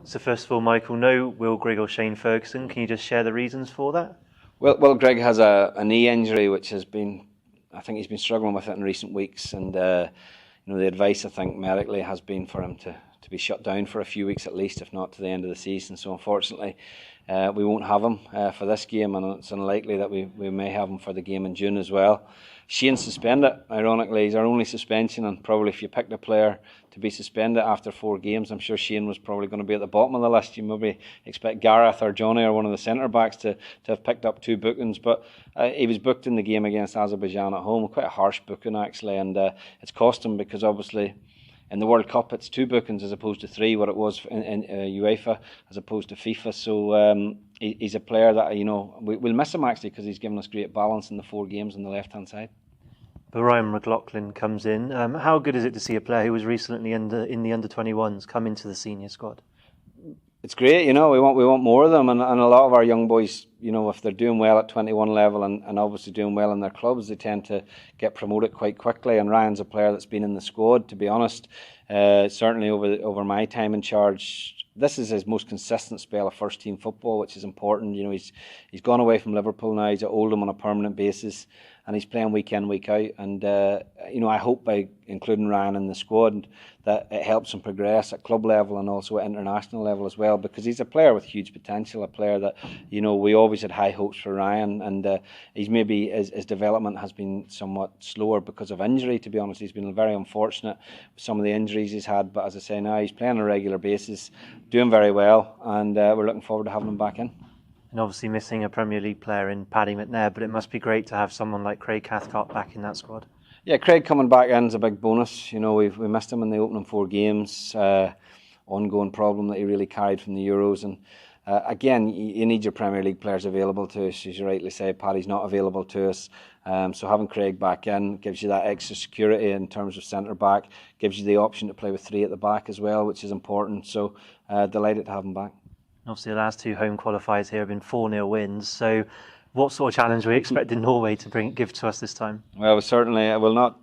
So first of all, Michael, no Will Grigg or Shane Ferguson. Can you just share the reasons for that? Well, Grigg has a knee injury, which has been, I think he's been struggling with it in recent weeks, and the advice I think medically has been for him to be shut down for a few weeks at least, if not to the end of the season. So unfortunately, we won't have him for this game, and it's unlikely that we may have him for the game in June as well. Shane's suspended. Ironically, he's our only suspension, and probably if you picked a player to be suspended after 4 games, I'm sure Shane was probably going to be at the bottom of the list. You maybe expect Gareth or Johnny or one of the centre backs to have picked up 2 bookings, but he was booked in the game against Azerbaijan at home. Quite a harsh booking actually, and it's cost him because obviously in the World Cup it's 2 bookings as opposed to 3, what it was in UEFA as opposed to FIFA. So he's a player that we'll miss him actually, because he's given us great balance in the 4 games on the left hand side. But Ryan McLaughlin comes in. How good is it to see a player who was recently in the under-21s come into the senior squad? It's great, we want more of them, and a lot of our young boys, if they're doing well at 21 level and obviously doing well in their clubs, they tend to get promoted quite quickly. And Ryan's a player that's been in the squad, to be honest. Certainly over my time in charge, this is his most consistent spell of first team football, which is important. He's gone away from Liverpool now. He's at Oldham on a permanent basis, and he's playing week in, week out. And I hope by including Ryan in the squad that it helps him progress at club level and also at international level as well, because he's a player with huge potential, a player that we always had high hopes for Ryan, and he's maybe his development has been somewhat slower because of injury. To be honest, he's been very unfortunate with some of the injuries he's had, but as I say, now he's playing on a regular basis, doing very well, and we're looking forward to having him back in. And obviously missing a Premier League player in Paddy McNair, but it must be great to have someone like Craig Cathcart back in that squad. Yeah, Craig coming back in is a big bonus. We missed him in the opening 4 games. Ongoing problem that he really carried from the Euros, and again, you need your Premier League players available to us. As you rightly say, Paddy's not available to us, so having Craig back in gives you that extra security in terms of centre back, gives you the option to play with 3 at the back as well, which is important. So delighted to have him back. Obviously, the last 2 home qualifiers here have been 4-0 wins. So, what sort of challenge are we expecting Norway to give to us this time? Well, certainly, I will not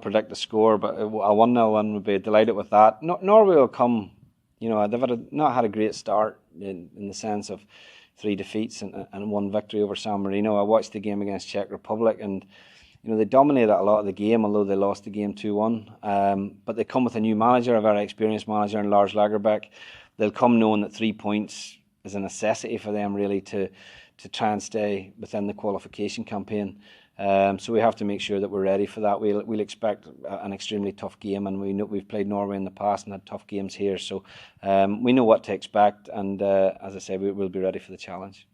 predict the score, but a 1-0 win would be delighted with that. Norway will come. They've not had a great start in the sense of 3 defeats and 1 victory over San Marino. I watched the game against Czech Republic, and they dominated a lot of the game, although they lost the game 2-1. But they come with a new manager, a very experienced manager in Lars Lagerbäck. They'll come knowing that 3 points is a necessity for them really to try and stay within the qualification campaign. So we have to make sure that we're ready for that. We'll expect an extremely tough game, and we know we've played Norway in the past and had tough games here. So we know what to expect, and as I say, we'll be ready for the challenge.